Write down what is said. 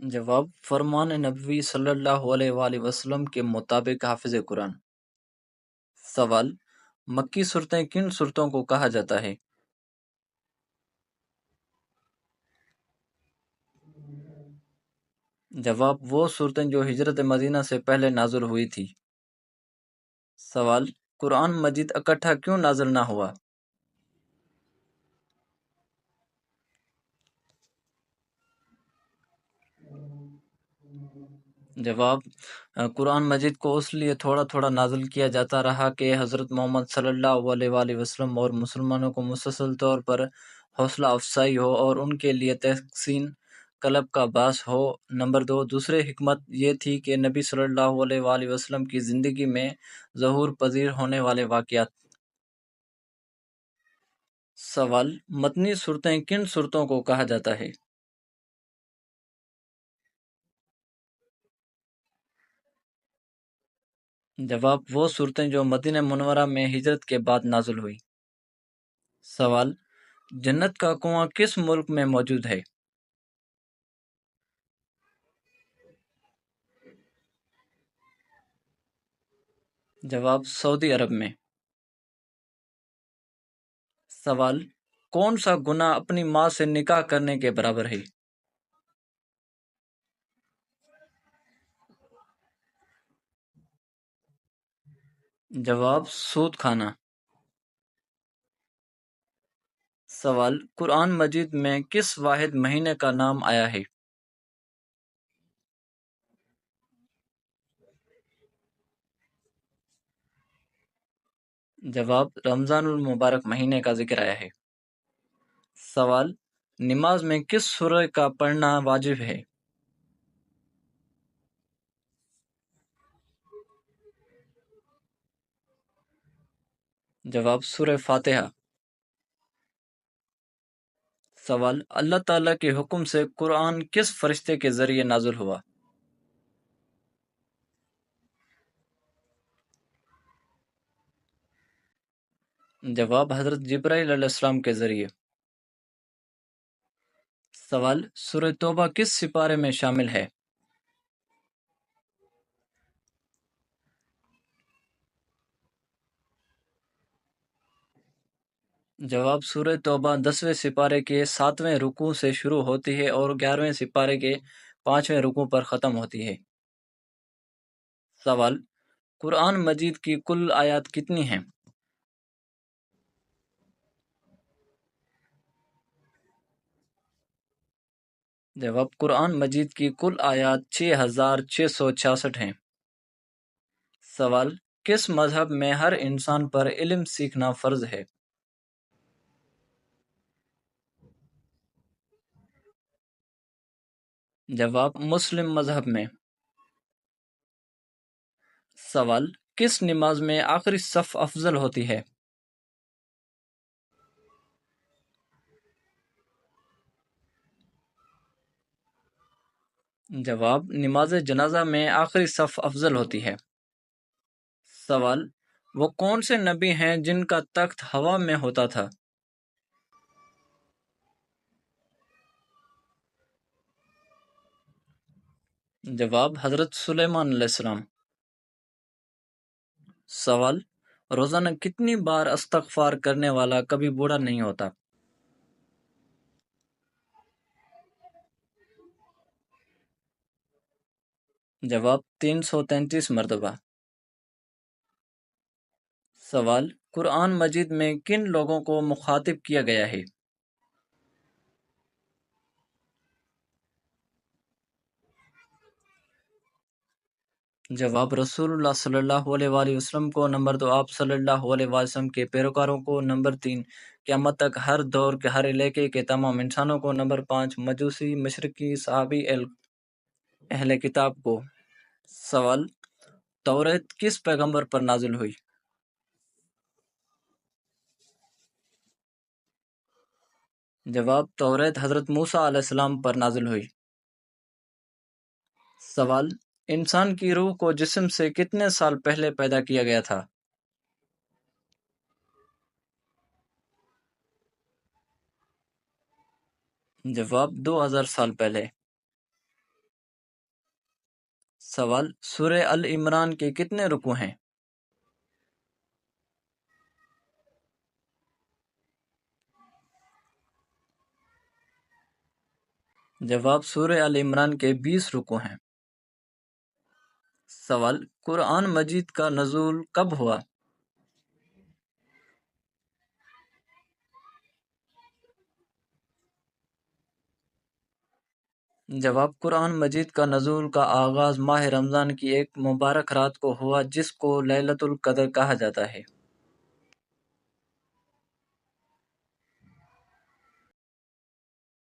جواب فرمان نبوی صلی اللہ علیہ وآلہ وسلم کے مطابق حافظ قرآن۔ سوال مکی صورتیں کن صورتوں کو کہا جاتا ہے؟ جواب وہ صورتیں جو ہجرت مدینہ سے پہلے نازل ہوئی تھی۔ سوال قرآن مجید اکٹھا کیوں نازل نہ ہوا؟ جواب قرآن مجید کو اس لیے تھوڑا تھوڑا نازل کیا جاتا رہا کہ حضرت محمد صلی اللہ علیہ وآلہ وسلم اور مسلمانوں کو مسلسل طور پر حوصلہ افزائی ہو اور ان کے لیے تحسین قلب کا باعث ہو۔ نمبر 2، دوسری حکمت یہ تھی کہ نبی صلی اللہ علیہ وآلہ وسلم کی زندگی میں ظہور پذیر ہونے والے واقعات۔ سوال متنی صورتیں کن صورتوں کو کہا جاتا ہے؟ جواب وہ صورتیں جو مدینہ منورہ میں ہجرت کے بعد نازل ہوئی۔ سوال جنت کا کنواں کس ملک میں موجود ہے؟ جواب سعودی عرب میں۔ سوال کون سا گناہ اپنی ماں سے نکاح کرنے کے برابر ہے؟ جواب سود کھانا۔ سوال قرآن مجید میں کس واحد مہینے کا نام آیا ہے؟ جواب رمضان المبارک مہینے کا ذکر آیا ہے۔ سوال نماز میں کس سورہ کا پڑھنا واجب ہے؟ جواب سورہ فاتحہ۔ سوال اللہ تعالیٰ کے حکم سے قرآن کس فرشتے کے ذریعے نازل ہوا؟ جواب حضرت جبرائیل علیہ السلام کے ذریعے۔ سوال سورہ توبہ کس سپارے میں شامل ہے؟ جواب سورہ توبہ 10ویں سپارے کے 7ویں رکوع سے شروع ہوتی ہے اور 11ویں سپارے کے 5ویں رکوع پر ختم ہوتی ہے۔ سوال قرآن مجید کی کل آیات کتنی ہیں؟ جواب قرآن مجید کی کل آیات 6666 ہیں۔ سوال کس مذہب میں ہر انسان پر علم سیکھنا فرض ہے؟ جواب مسلم مذہب میں۔ سوال کس نماز میں آخری صف افضل ہوتی ہے؟ جواب نماز جنازہ میں آخری صف افضل ہوتی ہے۔ سوال وہ کون سے نبی ہیں جن کا تخت ہوا میں ہوتا تھا؟ جواب حضرت سلیمان علیہ السلام۔ سوال روزانہ کتنی بار استغفار کرنے والا کبھی بوڑھا نہیں ہوتا؟ جواب 333 مرتبہ۔ سوال قرآن مجید میں کن لوگوں کو مخاطب کیا گیا ہے؟ جواب رسول اللہ صلی اللہ علیہ وآلہ وسلم کو۔ نمبر 2 آپ صلی اللہ علیہ وآلہ وسلم کے پیروکاروں کو۔ نمبر 3 قیامت تک ہر دور کے ہر علاقے کے تمام انسانوں کو۔ نمبر 5 مجوسی مشرکی صحابی اہل کتاب کو۔ سوال توریت کس پیغمبر پر نازل ہوئی؟ جواب توریت حضرت موسیٰ علیہ السلام پر نازل ہوئی۔ سوال انسان کی روح کو جسم سے کتنے سال پہلے پیدا کیا گیا تھا؟ جواب 2000 سال پہلے۔ سوال: سورہ ال عمران کے کتنے رکوع ہیں؟ جواب: سورہ ال عمران کے 20 رکوع ہیں۔ سوال: قرآن مجید کا نزول کب ہوا؟ جواب: قرآن مجید کا نزول کا آغاز ماہ رمضان کی ایک مبارک رات کو ہوا جس کو لیلۃ القدر کہا جاتا ہے۔